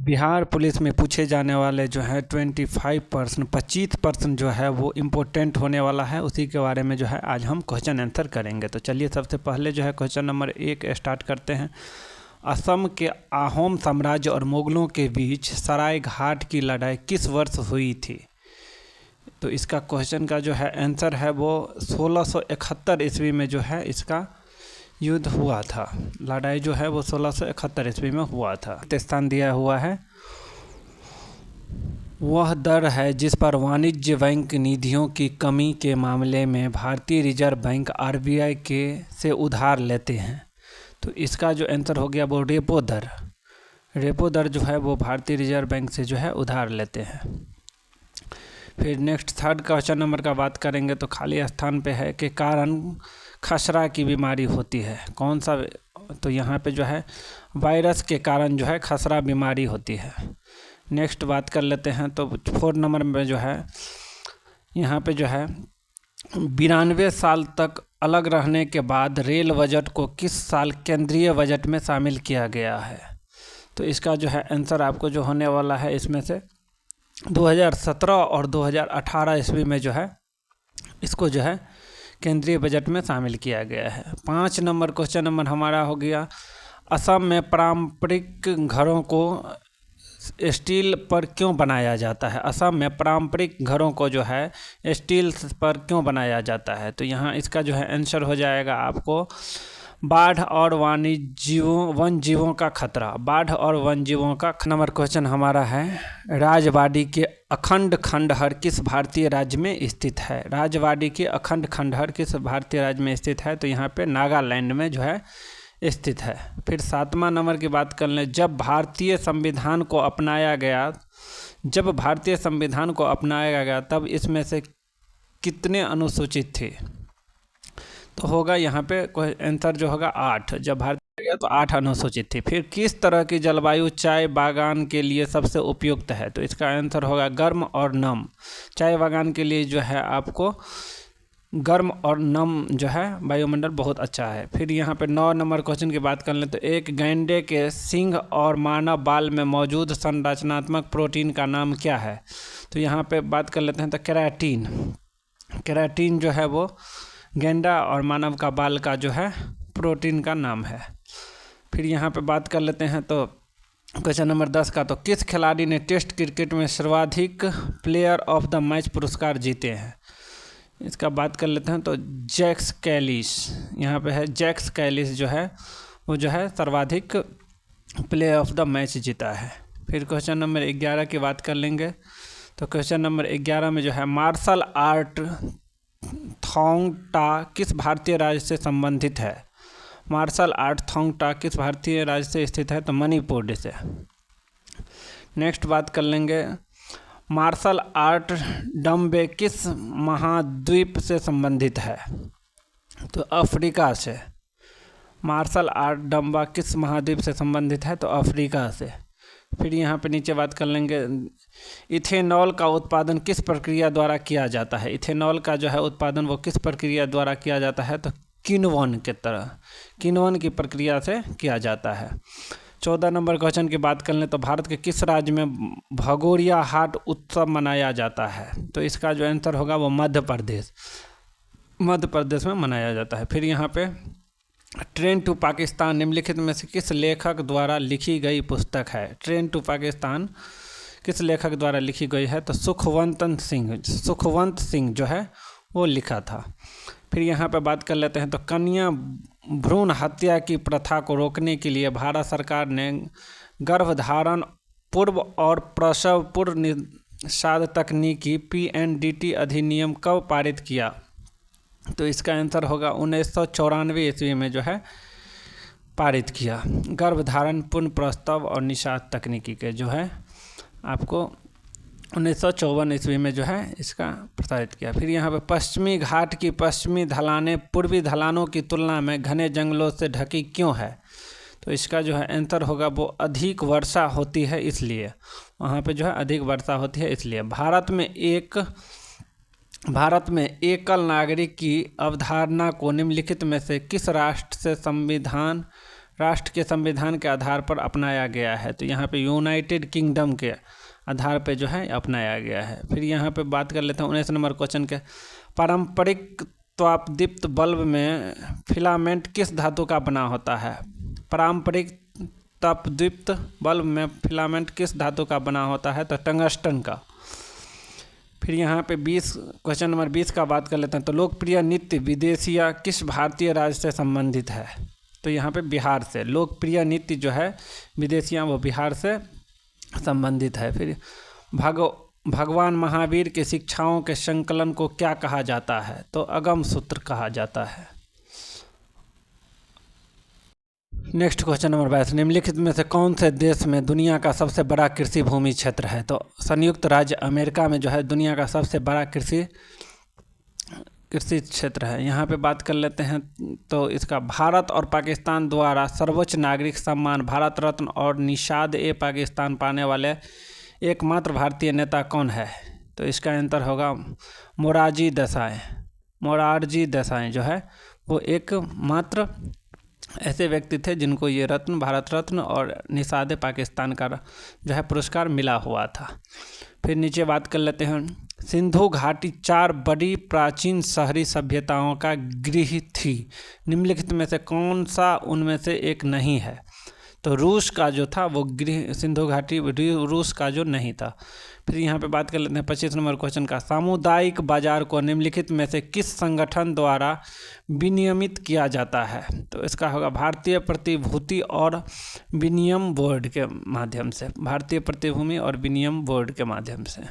Bihar police में पूछे जाने वाले जो है 25% जो है वो इम्पोर्टेंट होने वाला है, उसी के बारे में जो है आज हम क्वेश्चन आंसर करेंगे। तो चलिए सबसे पहले जो है क्वेश्चन नंबर 1 स्टार्ट करते हैं। असम के अहोम साम्राज्य और मुगलों के बीच सरायघाट की लड़ाई किस वर्ष हुई थी? तो इसका क्वेश्चन का जो है आंसर है वो 1671 ईस्वी में जो है इसका युद्ध हुआ था। लड़ाई जो है वो 1671 ईस्वी में हुआ था। स्थान दिया हुआ है, वह दर है जिस पर वाणिज्य बैंक निधियों की कमी के मामले में भारतीय रिजर्व बैंक आरबीआई के से उधार लेते हैं। तो इसका जो आंसर हो गया वो रेपो दर। रेपो दर जो है वो भारतीय रिजर्व बैंक से जो है उधार लेते हैं। फिर नेक्स्ट थर्ड क्वेश्चन नंबर का बात करेंगे तो खाली स्थान पे है के कारण खसरा की बीमारी होती है। कौन सा? तो यहाँ पे जो है वायरस के कारण जो है खसरा बीमारी होती है। नेक्स्ट बात कर लेते हैं तो 4 नंबर में जो है यहाँ पे जो है 92 साल तक अलग रहने के बाद रेल बजट को किस साल केंद्रीय बजट में शामिल किया गया है? तो इसका जो है आंसर आपको जो होने वाला है इसमें से 2017 और 2018 ईस्वी में जो है इसको जो है केंद्रीय बजट में शामिल किया गया है। 5 नंबर क्वेश्चन नंबर हमारा हो गया, असम में पारंपरिक घरों को स्टील पर क्यों बनाया जाता है? असम में पारंपरिक घरों को जो है स्टील पर क्यों बनाया जाता है? तो यहाँ इसका जो है आंसर हो जाएगा आपको बाढ़ और वन जीवों का खतरा। बाढ़ और वन जीवों का। नंबर क्वेश्चन हमारा है, राजवाड़ी के अखंड खंडहर किस भारतीय राज्य में स्थित है? राजवाड़ी के अखंड खंडहर किस भारतीय राज्य में स्थित है? तो यहाँ पे नागालैंड में जो है स्थित है। फिर 7वां नंबर की बात कर लें, जब भारतीय संविधान को अपनाया गया तब इसमें से कितने अनुसूचित थे? तो होगा यहाँ पे आंसर जो होगा 8। जब भारत गया तो 8 अनुसूचित थी। फिर किस तरह की जलवायु चाय बागान के लिए सबसे उपयुक्त है? तो इसका आंसर होगा गर्म और नम। चाय बागान के लिए जो है आपको गर्म और नम जो है वायुमंडल बहुत अच्छा है। फिर यहाँ पे 9 नंबर क्वेश्चन की बात कर लें तो एक गैंडे के सिंह और मानव बाल में मौजूद संरचनात्मक प्रोटीन का नाम क्या है? तो यहाँ पे बात कर लेते हैं तो केराटिन। केराटिन जो है वो गेंडा और मानव का बाल का जो है प्रोटीन का नाम है। फिर यहाँ पे बात कर लेते हैं तो क्वेश्चन नंबर 10 का, तो किस खिलाड़ी ने टेस्ट क्रिकेट में सर्वाधिक प्लेयर ऑफ द मैच पुरस्कार जीते हैं? इसका बात कर लेते हैं तो जैक्स कैलिस। यहाँ पे है जैक्स कैलिस जो है वो जो है सर्वाधिक प्लेयर ऑफ द मैच जीता है। फिर क्वेश्चन नंबर 11 की बात कर लेंगे तो क्वेश्चन नंबर 11 में जो है मार्शल आर्ट थोंग टा किस भारतीय राज्य से संबंधित है? मार्शल आर्ट थोंग टा किस भारतीय राज्य से स्थित है? तो मणिपुर से। नेक्स्ट बात कर लेंगे, मार्शल आर्ट डम्बे किस महाद्वीप से संबंधित है? तो अफ्रीका से। मार्शल आर्ट डम्बा किस महाद्वीप से संबंधित है? तो अफ्रीका से। फिर यहाँ पे नीचे बात कर लेंगे, इथेनॉल का उत्पादन किस प्रक्रिया द्वारा किया जाता है? इथेनॉल का जो है उत्पादन वो किस प्रक्रिया द्वारा किया जाता है? तो किण्वन की प्रक्रिया से किया जाता है। 14 नंबर क्वेश्चन की बात कर लें तो भारत के किस राज्य में भगोरिया हाट उत्सव मनाया जाता है? तो इसका जो आंसर होगा वो मध्य प्रदेश में मनाया जाता है। फिर यहाँ पे ट्रेन टू पाकिस्तान निम्नलिखित में से किस लेखक द्वारा लिखी गई पुस्तक है? ट्रेन टू पाकिस्तान किस लेखक द्वारा लिखी गई है? तो सुखवंत सिंह जो है वो लिखा था। फिर यहाँ पे बात कर लेते हैं तो कन्या भ्रूण हत्या की प्रथा को रोकने के लिए भारत सरकार ने गर्भधारण पूर्व और प्रसव पूर्व निषाद तकनीकी PNDT अधिनियम कब पारित किया? तो इसका आंसर होगा 1994 ईस्वी में जो है पारित किया। गर्भधारण पूर्ण प्रसव और निषाद तकनीकी के जो है आपको 1954 ईस्वी में जो है इसका प्रसारित किया। फिर यहाँ पे पश्चिमी घाट की पश्चिमी ढलानें पूर्वी ढलानों की तुलना में घने जंगलों से ढकी क्यों है? तो इसका जो है आंसर होगा वो अधिक वर्षा होती है इसलिए। वहाँ पे जो है अधिक वर्षा होती है इसलिए। भारत में एकल नागरिक की अवधारणा को निम्नलिखित में से किस राष्ट्र से संविधान राष्ट्र के संविधान के आधार पर अपनाया गया है? तो यहाँ पे यूनाइटेड किंगडम के आधार पे जो है अपनाया गया है। फिर यहाँ पे बात कर लेते हैं 19 नंबर क्वेश्चन के। पारंपरिक तापदीप्त बल्ब में फिलामेंट किस धातु का बना होता है? पारंपरिक तापदीप्त बल्ब में फिलामेंट किस धातु का बना होता है? तो टंगस्टन का। फिर यहाँ पे 20 क्वेश्चन नंबर 20 का बात कर लेते हैं। तो लोकप्रिय नृत्य विदेशिया किस भारतीय राज्य से संबंधित है? तो यहाँ पे बिहार से। लोकप्रिय नृत्य जो है विदेशिया वो बिहार से संबंधित है। फिर भगवान महावीर के शिक्षाओं के संकलन को क्या कहा जाता है? तो अगम सूत्र कहा जाता है। Next question number 22। निम्नलिखित में से कौन से देश में दुनिया का सबसे बड़ा कृषि भूमि क्षेत्र है? तो संयुक्त राज्य अमेरिका में जो है दुनिया का सबसे बड़ा कृषि क्षेत्र है। यहाँ पे बात कर लेते हैं तो इसका भारत और पाकिस्तान द्वारा सर्वोच्च नागरिक सम्मान भारत रत्न और निषाद-ए-पाकिस्तान पाने वाले एकमात्र भारतीय नेता कौन है? तो इसका आंसर होगा मोरारजी देसाई। मोरारजी देसाई जो है वो एकमात्र ऐसे व्यक्ति थे जिनको ये रत्न, भारत रत्न और निषाद-ए-पाकिस्तान का जो है पुरस्कार मिला हुआ था। फिर नीचे बात कर लेते हैं। सिंधु घाटी 4 बड़ी प्राचीन शहरी सभ्यताओं का गृह थी। निम्नलिखित में से कौन सा उनमें से एक नहीं है? तो रूस का जो था वो सिंधु घाटी रूस का जो नहीं था। फिर यहाँ पे बात कर लेते हैं 25 नंबर क्वेश्चन का। सामुदायिक बाजार को निम्नलिखित में से किस संगठन द्वारा विनियमित किया जाता है? तो इसका होगा भारतीय प्रतिभूति और विनिमय बोर्ड के माध्यम से। भारतीय प्रतिभूति और विनिमय बोर्ड के माध्यम से।